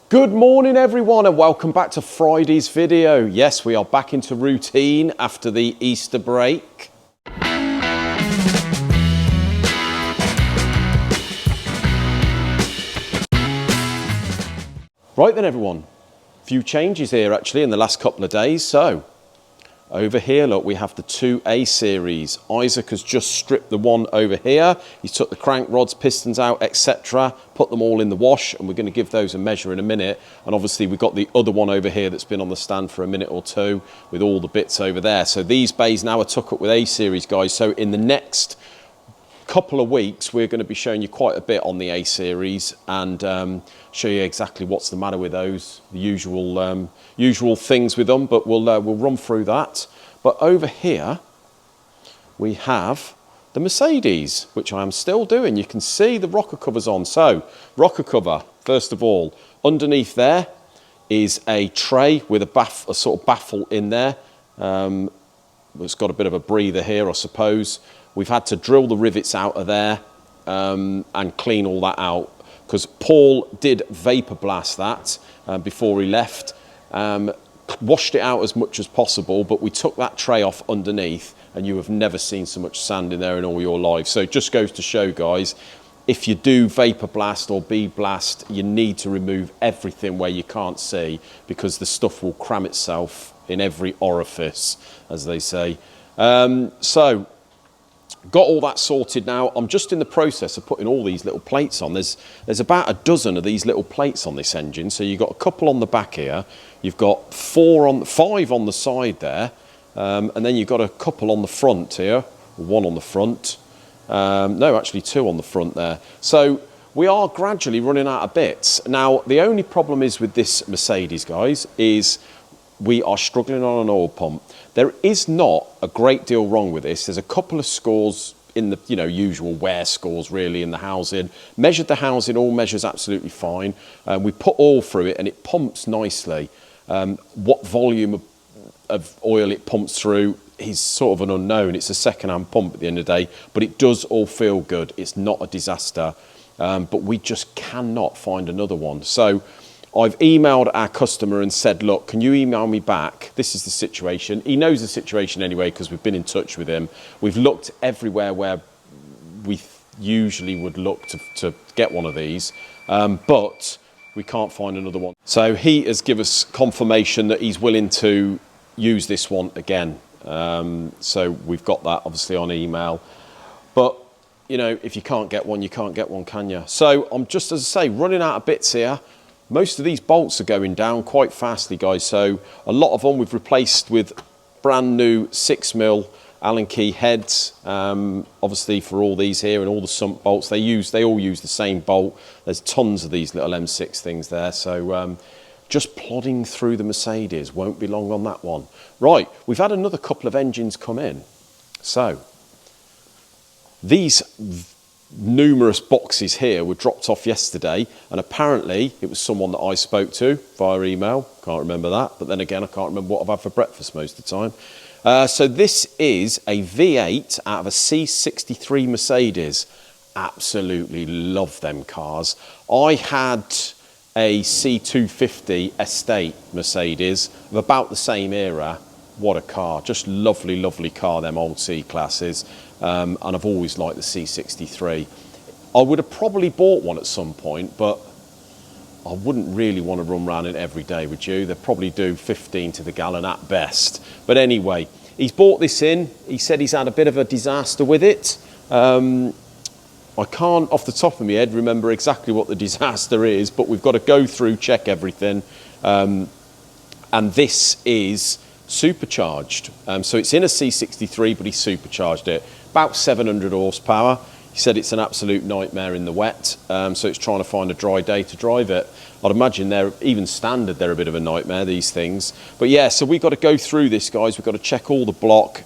Good morning everyone and welcome back to Friday's video. Yes, we are back into routine after the Easter break. Right then everyone, a few changes here actually in the last couple of days. So over here, look, we have the 2A series. Isaac has just stripped the one over here. He's took the crank rods, pistons out, etc. Put them all in the wash, and we're going to give those a measure in a minute. And obviously we've got the other one over here that's been on the stand for a minute or two with all the bits over there. So these bays now are took up with A series, guys. So in the next couple of weeks, we're going to be showing you quite a bit on the A series and show you exactly what's the matter with those, the usual things with them, but we'll run through that. But over here we have the Mercedes, which I am still doing. You can see the rocker covers on. So rocker cover, first of all, underneath there is a tray with a sort of baffle in there. It's got a bit of a breather here, I suppose. We've had to drill the rivets out of there and clean all that out because Paul did vapor blast that before he left. Washed it out as much as possible, but we took that tray off underneath and you have never seen so much sand in there in all your life. So it just goes to show, guys, if you do vapor blast or bead blast, you need to remove everything where you can't see because the stuff will cram itself in every orifice, as they say. So got all that sorted now. I'm just in the process of putting all these little plates on. There's about a dozen of these little plates on this engine. So you've got a couple on the back here. You've got 5 on the side there. And then you've got a couple on the front here. One on the front. No, actually 2 on the front there. So we are gradually running out of bits. Now, the only problem is with this Mercedes, guys, is we are struggling on an oil pump. There is not a great deal wrong with this. There's a couple of scores in the usual wear scores really in the housing. Measured the housing, all measures absolutely fine. We put oil through it and it pumps nicely. What volume of oil it pumps through is sort of an unknown. It's a second-hand pump at the end of the day, but it does all feel good. It's not a disaster, but we just cannot find another one. So I've emailed our customer and said, look, can you email me back? This is the situation. He knows the situation anyway because we've been in touch with him. We've looked everywhere where we usually would look to get one of these, but we can't find another one. So he has given us confirmation that he's willing to use this one again. So we've got that obviously on email. But, if you can't get one, you can't get one, can you? So I'm just, as I say, running out of bits here. Most of these bolts are going down quite fastly, guys. So a lot of them we've replaced with brand new 6mm Allen key heads. Obviously for all these here and all the sump bolts, they all use the same bolt. There's tons of these little M6 things there. So just plodding through the Mercedes, won't be long on that one. Right, we've had another couple of engines come in. So these numerous boxes here were dropped off yesterday, and apparently it was someone that I spoke to via email. Can't remember that, but then again I can't remember what I've had for breakfast most of the time. So this is a V8 out of a C63 Mercedes. Absolutely love them cars. I had a C250 Estate Mercedes of about the same era. What a car, just lovely, lovely car, them old C-classes. And I've always liked the C63. I would have probably bought one at some point, but I wouldn't really want to run around it every day, would you? They'd probably do 15 to the gallon at best. But anyway, he's bought this in. He said he's had a bit of a disaster with it. I can't, off the top of my head, remember exactly what the disaster is, but we've got to go through, check everything. And this is supercharged. So it's in a C63, but he supercharged it. About 700 horsepower. He said it's an absolute nightmare in the wet, so it's trying to find a dry day to drive it. I'd imagine they're, even standard, they're a bit of a nightmare, these things. But yeah, so we've got to go through this, guys. We've got to check all the block,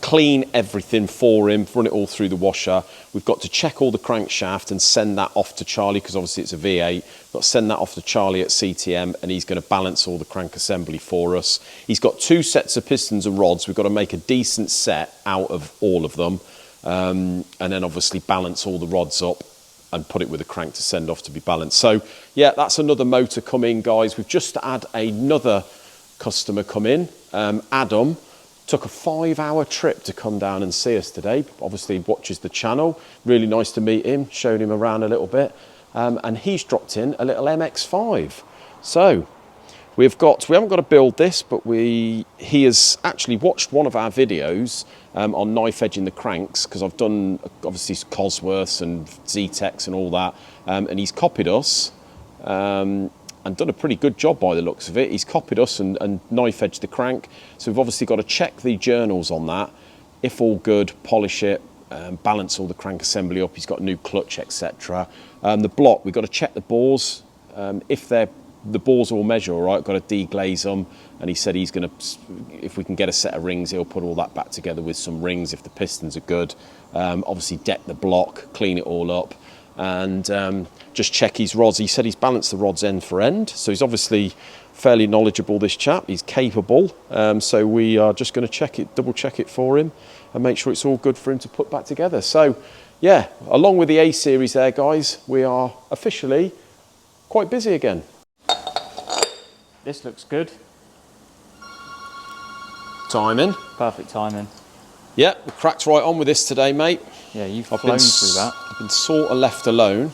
clean everything for him, run it all through the washer. We've got to check all the crankshaft and send that off to Charlie, because obviously it's a V8. We've got to send that off to Charlie at CTM, and he's going to balance all the crank assembly for us. He's got 2 sets of pistons and rods. We've got to make a decent set out of all of them, and then obviously balance all the rods up and put it with a crank to send off to be balanced. So yeah, that's another motor come in, guys. We've just had another customer come in, Adam. Took a 5-hour trip to come down and see us today. Obviously watches the channel. Really nice to meet him, showed him around a little bit. And he's dropped in a little MX5. So we haven't got to build this, but he has actually watched one of our videos on knife edging the cranks, because I've done obviously Cosworths and Z-Techs and all that. And he's copied us. And done a pretty good job by the looks of it. He's copied us and knife edged the crank. So we've obviously got to check the journals on that. If all good, polish it, balance all the crank assembly up. He's got a new clutch, etc. The block, we've got to check the bores. If the bores all measure all right, got to deglaze them. And he said he's going to, if we can get a set of rings, he'll put all that back together with some rings if the pistons are good. Obviously deck the block, clean it all up. And just check his rods. He said he's balanced the rods end for end, so he's obviously fairly knowledgeable, this chap. He's capable, so we are just going to double check it for him and make sure it's all good for him to put back together. So yeah, along with the A series there, guys, we are officially quite busy again. This looks good. Timing. Perfect timing. Yeah, we cracked right on with this today, mate. Yeah, you've flown through that. I've been sort of left alone,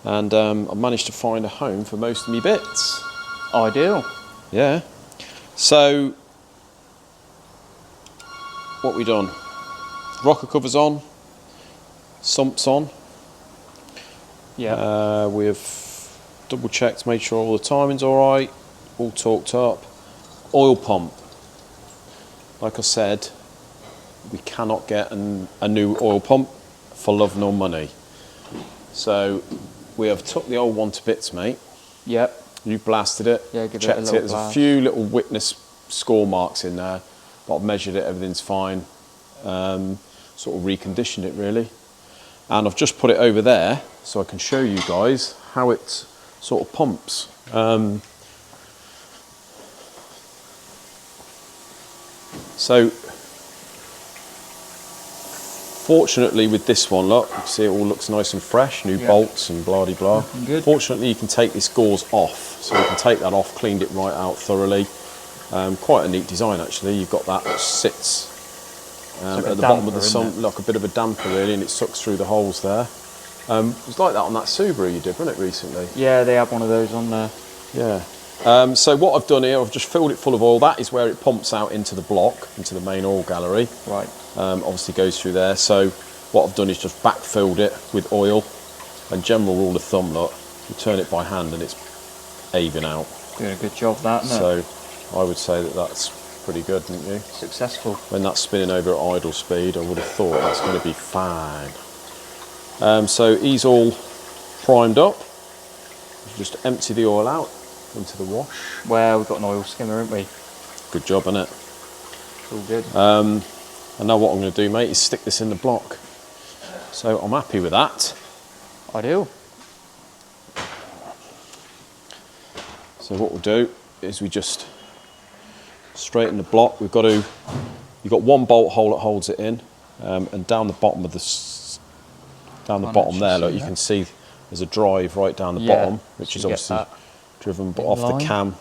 and I've managed to find a home for most of my bits. Ideal. Yeah. So, what we done? Rocker covers on, sumps on. Yeah. We've double checked, made sure all the timing's all right, all torqued up. Oil pump. Like I said, we cannot get a new oil pump for love nor money. So we have took the old one to bits, mate. Yep. You blasted it, yeah, give checked it a it. little There's blast. a few little witness score marks in there, but I've measured it, everything's fine. Sort of reconditioned it really. And I've just put it over there so I can show you guys how it sort of pumps. So, fortunately with this one, look, you can see it all looks nice and fresh, new bolts and blah-de-blah. Good. Fortunately you can take this gauze off, so you can take that off, cleaned it right out thoroughly. Quite a neat design actually. You've got that which sits like at the bottom of the sun, like a bit of a damper really, and it sucks through the holes there. It was like that on that Subaru you did, wasn't it, recently? Yeah, they have one of those on there. Yeah. So what I've done here, I've just filled it full of oil. That is where it pumps out into the block, into the main oil gallery. Right. Obviously goes through there. So what I've done is just backfilled it with oil. And general rule of thumb, look, you turn it by hand and it's aving out. Doing a good job that, isn't it? So I would say that that's pretty good, wouldn't you? Successful. When that's spinning over at idle speed, I would have thought that's going to be fine. So he's all primed up. Just empty the oil out into the wash. Well, we've got an oil skimmer, haven't we? Good job, innit? It's all good. And now what I'm going to do, mate, is stick this in the block. So I'm happy with that. Ideal. So what we'll do is we just straighten the block. You've got one bolt hole that holds it in, and down the bottom of bottom there, look, you can see there's a drive right down the bottom, which is obviously driven off the cam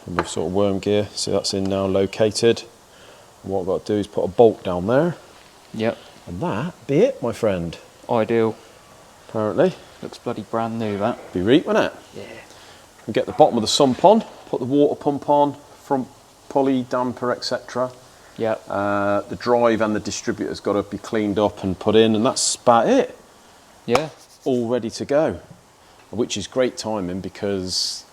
from the sort of worm gear. So that's in now, located. And what I've got to do is put a bolt down there. Yep. And that be it, my friend. Ideal. Apparently. Looks bloody brand new, that. Be reet, won't it? Yeah. And get the bottom of the sump on, put the water pump on, front pulley, damper, etc. Yep. The drive and the distributor's got to be cleaned up and put in, and that's about it. Yeah. All ready to go. Which is great timing because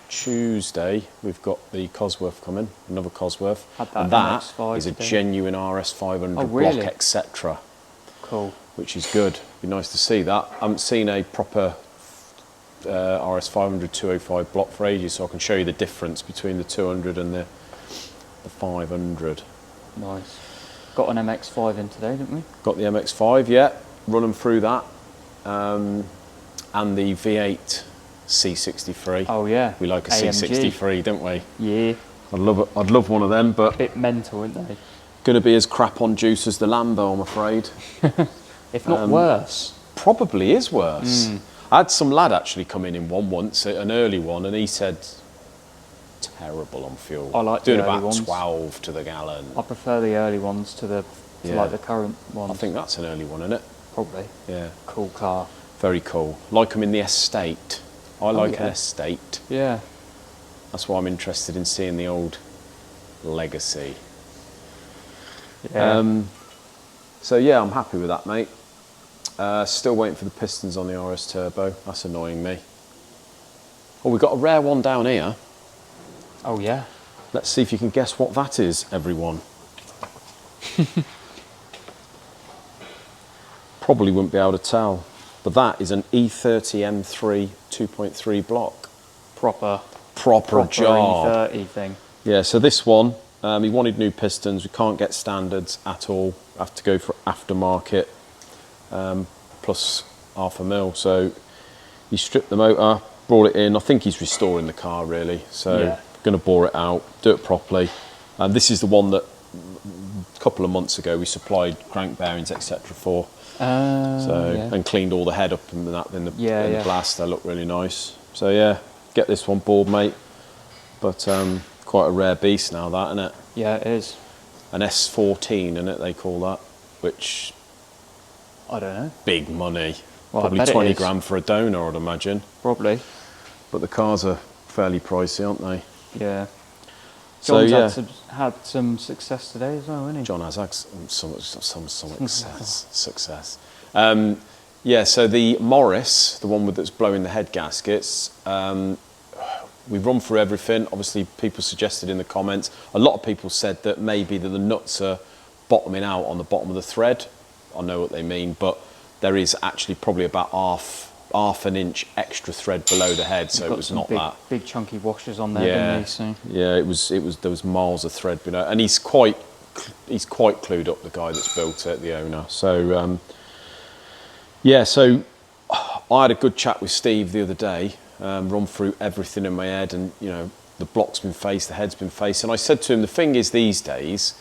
Tuesday we've got the Cosworth coming, another Cosworth, and that is a genuine RS500 block, etc. Cool. Which is good. Be nice to see that. I haven't seen a proper RS500 205 block for ages, so I can show you the difference between the 200 and the 500. Nice. Got an MX5 in today, didn't we? Got the MX5, yeah. Running through that. And the V8 C63. Oh yeah. We like a AMG. C63, don't we? Yeah. I'd love one of them, but bit mental, aren't they? Going to be as crap on juice as the Lambo, I'm afraid. if not worse. Probably is worse. I had some lad actually come in one once, an early one, and he said, terrible on fuel. I like doing the early about ones. 12 to the gallon. I prefer the early ones to like the current ones. I think that's an early one, isn't it? Probably. Yeah. Cool car. Very cool. Like them in the estate. I like an yeah. estate. Yeah. That's why I'm interested in seeing the old Legacy. Yeah. So yeah, I'm happy with that, mate. Still waiting for the pistons on the RS Turbo. That's annoying me. Oh, we've got a rare one down here. Oh yeah. Let's see if you can guess what that is, everyone. Probably wouldn't be able to tell. But that is an E30 M3 2.3 block. Proper job. E30 thing. Yeah, so this one, he wanted new pistons. We can't get standards at all. Have to go for aftermarket, plus $500,000. So he stripped the motor, brought it in. I think he's restoring the car really. So going to bore it out, do it properly. And this is the one that a couple of months ago we supplied crank bearings, etc. for. And cleaned all the head up and that in the blast. They look really nice. So yeah, get this one bored, mate. But quite a rare beast now, that, isn't it? Yeah, it is. An S14, isn't it? They call that, which I don't know. Big money. Well, probably 20 grand for a donor, I'd imagine. Probably. But the cars are fairly pricey, aren't they? Yeah. John's had some success today as well, hasn't he? John has had some success. Yeah, so the Morris, the one that's blowing the head gaskets, we've run through everything. Obviously, people suggested in the comments. A lot of people said that maybe the nuts are bottoming out on the bottom of the thread. I know what they mean, but there is actually probably about half an inch extra thread below the head, so it was not that big chunky washers on there, didn't he? So. Yeah, it was. There was miles of thread below, and he's quite clued up, the guy that's built it, the owner. So yeah, so I had a good chat with Steve the other day, run through everything in my head, and you know, the block's been faced, the head's been faced, and I said to him, the thing is these days,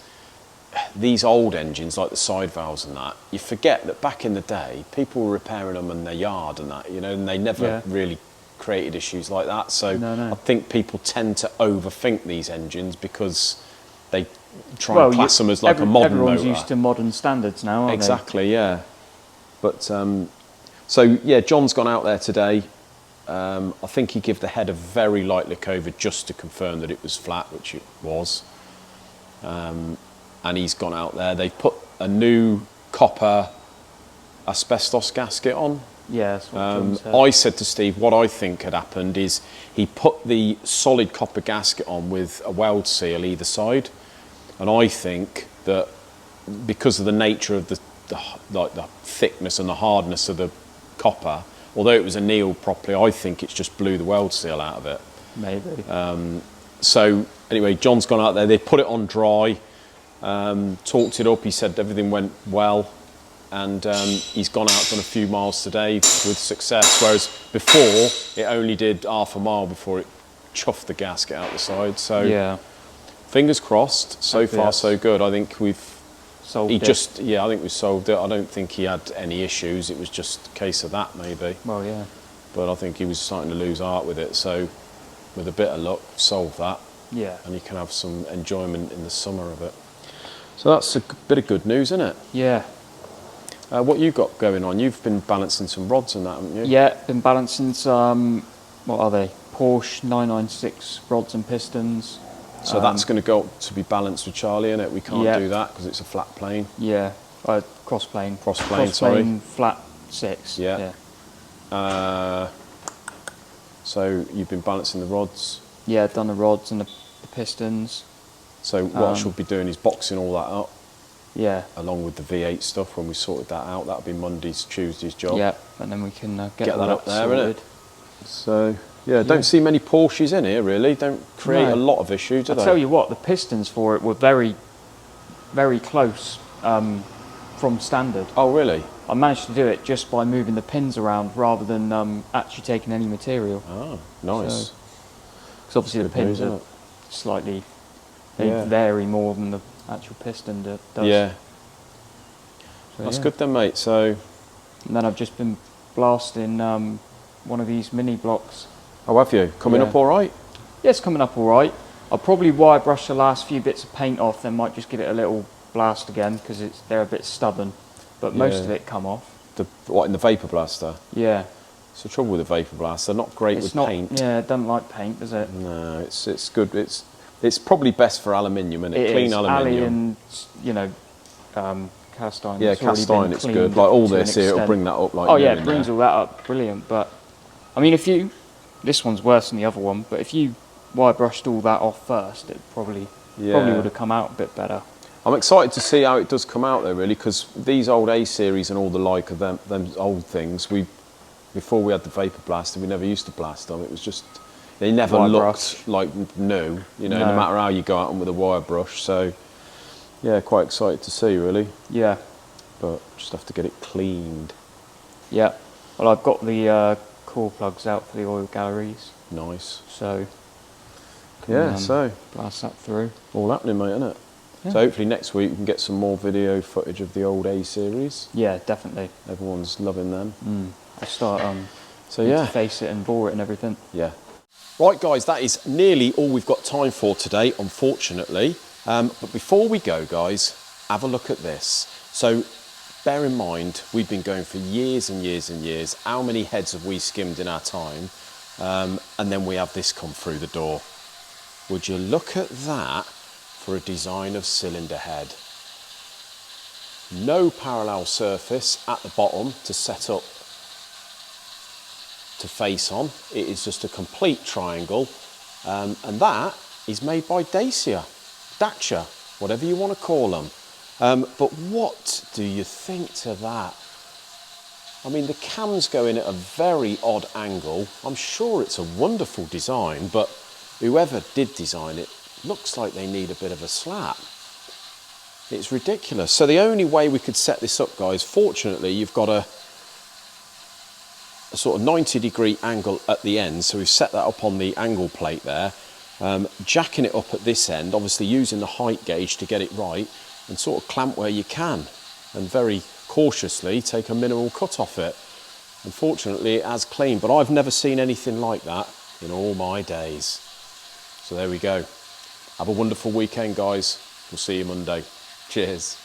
these old engines like the side valves and that, you forget that back in the day people were repairing them in their yard and that, you know, and they never really created issues like that. So I think people tend to overthink these engines because they try and class them as like a modern everyone's motor. used to modern standards now, aren't Exactly, yeah. But so yeah, John's gone out there today. I think he gave the head a very light look over just to confirm that it was flat, which it was. And he's gone out there. They've put a new copper asbestos gasket on. Yeah, that's what John said. I said to Steve, what I think had happened is he put the solid copper gasket on with a weld seal either side, and I think that because of the nature of the thickness and the hardness of the copper, although it was annealed properly, I think it's just blew the weld seal out of it. Maybe. So anyway, John's gone out there. They put it on dry. Talked it up. He said everything went well, and he's gone out, done a few miles today with success, whereas before it only did half a mile before it chuffed the gasket out the side. So yeah, fingers crossed. So far so good. I think we've solved it. I think we solved it. I don't think he had any issues. It was just a case of that maybe. Well, yeah. But I think he was starting to lose heart with it. So with a bit of luck, solve that. Yeah. And you can have some enjoyment in the summer of it. So that's a bit of good news, isn't it? Yeah. What you got going on? You've been balancing some rods and that, haven't you? Yeah, been balancing some, what are they? Porsche 996 rods and pistons. So that's going to go to be balanced with Charlie, innit? We can't do that because it's a flat plane. Yeah, cross plane. Cross plane, flat 6. Yeah. So you've been balancing the rods? Yeah, I've done the rods and the pistons. So what I should be doing is boxing all that up. Yeah. Along with the V8 stuff when we sorted that out. That'll be Monday's, Tuesday's job. Yeah, and then we can get that up there, sorted. innit? So, yeah, don't see many Porsches in here, really. Don't create a lot of issues, do they? I'll tell you what, the pistons for it were very, very close from standard. Oh, really? I managed to do it just by moving the pins around rather than actually taking any material. Oh, nice. Because obviously the pins are slightly... They vary more than the actual piston does. Yeah. That's yeah. good then, mate. So, And then I've just been blasting one of these mini blocks. oh, have you? Coming Yeah. up all right? Yeah, it's coming up all right. I'll probably wire brush the last few bits of paint off, then might just give it a little blast again because they're a bit stubborn. But most Yeah. of it come off. What, in the Vapor Blaster? Yeah. It's the trouble with the Vapor Blaster. Not great with paint. Yeah, it doesn't like paint, does it? No, it's good. It's probably best for aluminium, isn't it? Clean is. aluminium. And, cast iron. Yeah, It's already cast been iron, it's cleaned good. Like all to an this here, it'll extent. bring that up like Oh new yeah, in it brings there. all that up, brilliant. But I mean, this one's worse than the other one. But if you wire brushed all that off first, it probably would have come out a bit better. I'm excited to see how it does come out though, really, because these old A series and all the like of them old things, before we had the Vapor Blaster, we never used to blast them. It was just they never Wire looked brush. like new, no No. matter how you go at them with a wire brush. So yeah, quite excited to see really, Yeah, but just have to get it cleaned. yeah. Well, I've got the core plugs out for the oil galleries, Nice. so Yeah, so blast that through. all happening, mate, isn't it? Yeah. So hopefully next week we can get some more video footage of the old A series. Yeah, definitely. Everyone's loving them. I'll start So yeah, face it and bore it and everything. yeah. Right, guys, that is nearly all we've got time for today, unfortunately. But before we go, guys, have a look at this. So bear in mind, we've been going for years and years and years. How many heads have we skimmed in our time? And then we have this come through the door. Would you look at that for a design of cylinder head? No parallel surface at the bottom to set up to face on. It is just a complete triangle, and that is made by Dacia, whatever you want to call them. But what do you think to that? I mean, the cams go in at a very odd angle. I'm sure it's a wonderful design, but whoever did design it looks like they need a bit of a slap. It's ridiculous. So the only way we could set this up, guys, fortunately, you've got a sort of 90-degree angle at the end. So we've set that up on the angle plate there, jacking it up at this end, obviously using the height gauge to get it right, and sort of clamp where you can, and very cautiously take a minimal cut off it. Unfortunately, it has clean, but I've never seen anything like that in all my days. So there we go. Have a wonderful weekend, guys. We'll see you Monday. Cheers.